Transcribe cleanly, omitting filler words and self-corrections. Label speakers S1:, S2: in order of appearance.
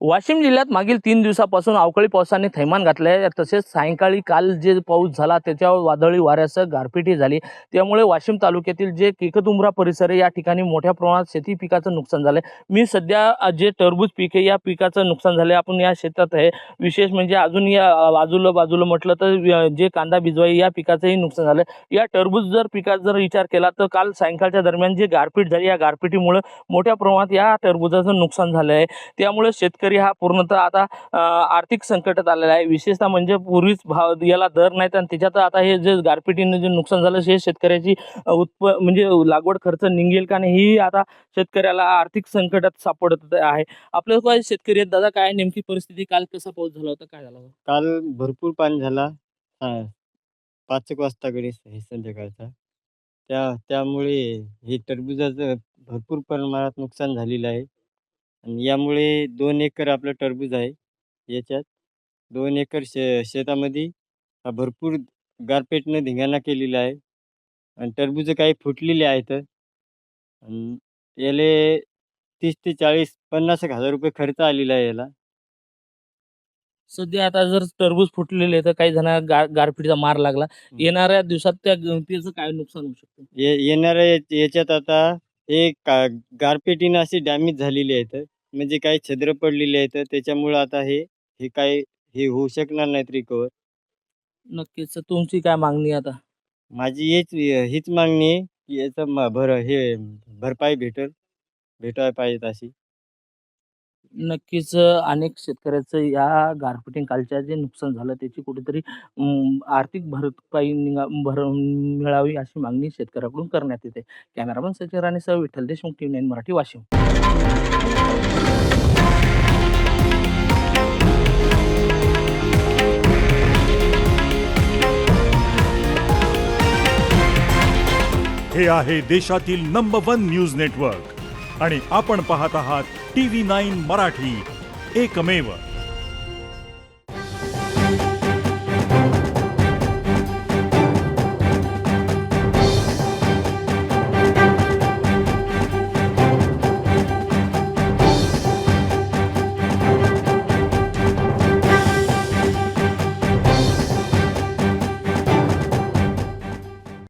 S1: वाशिम जिल्ह्यात मागील 3 दिवसापासून अवकाळी पावसाने थैमान घातले आहे. तसेच सायंकाळी काल जे पाऊस झाला त्याच्यावर वादळी वाऱ्यासह गारपीटही झाली. त्यामुळे वाशिम तालुक्यातील जे केकतउमरा परिसर आहे या ठिकाणी मोठ्या प्रमाणात शेती पिकाचं नुकसान झालं आहे. मी सध्या जे टरबूज पीक आहे या पिकाचं नुकसान झालं आहे. आपण या शेतात आहे. विशेष म्हणजे अजून या बाजूला म्हटलं तर जे कांदा बिजवाई या पिकाचंही नुकसान झालं आहे. या टरबूज पिकाचा जर विचार केला तर काल सायंकाळच्या दरम्यान जे गारपीट झाली या गारपिटीमुळे मोठ्या प्रमाणात या टरबूजाचं नुकसान झालं आहे. त्यामुळे शेतकरी हा पूर्णतः आता आर्थिक संकटात आलेला आहे. विशेषतः म्हणजे पूर्वीच भाव याला दर नाहीत आणि त्याच्यात आता हे जे गारपिटीने जे नुकसान झालं हे शेतकऱ्याची म्हणजे लागवड खर्च निघेल का नाही ही आता शेतकऱ्याला आर्थिक संकटात सापडत आहे. आपल्या काय शेतकरी आहेत दादा, काय नेमकी परिस्थिती, काल कसा पाऊस झाला होता, काय झाला होता?
S2: काल भरपूर पाणी झाला. 5 एक वाजताकडे हे संध्याकाळचा. त्यामुळे हे टरबूजाचं भरपूर प्रमाणात नुकसान झालेलं आहे. आणि यामुळे 2 एकर आपलं टरबूज आहे. याच्यात 2 एकर शेतामध्ये भरपूर गारपीटनं धिंगाणा केलेला आहे. आणि टरबूजं काही फुटलेली आहेत. आणि याले 30 ते 40 50,000 रुपये खर्च आलेला आहे याला.
S1: सध्या आता जर टरबूज फुटलेले आहे तर काही जण गारपिटीचा मार लागला. येणाऱ्या दिवसात त्याचं काय नुकसान होऊ शकतं?
S2: येणाऱ्या याच्यात आता हे गारपिटीनं अशी डॅमेज झालेली आहेत. म्हणजे काही छिद्र पडलेली आहेत. त्याच्यामुळं आता हे हे काय हे होऊ शकणार नाहीत रिकव्हर.
S1: नक्कीच. तर तुमची काय मागणी आहे आता?
S2: माझी हीच मागणी आहे की याचं भरपाई भेटायला पाहिजेत अशी.
S1: नक्कीच. अनेक शेतकऱ्याचं या गारपिटीखालच्या जे नुकसान झालं त्याची कुठेतरी आर्थिक भरपाई मिळावी अशी मागणी शेतकऱ्याकडून करण्यात येते. कॅमेरामन सचिन राणेसह विठ्ठल देशमुख, TV9 मराठी, वाशिम.
S3: हे आहे देशातील नंबर 1 न्यूज नेटवर्क आणि आपण पाहत आहात TV9 मराठी, एकमेव.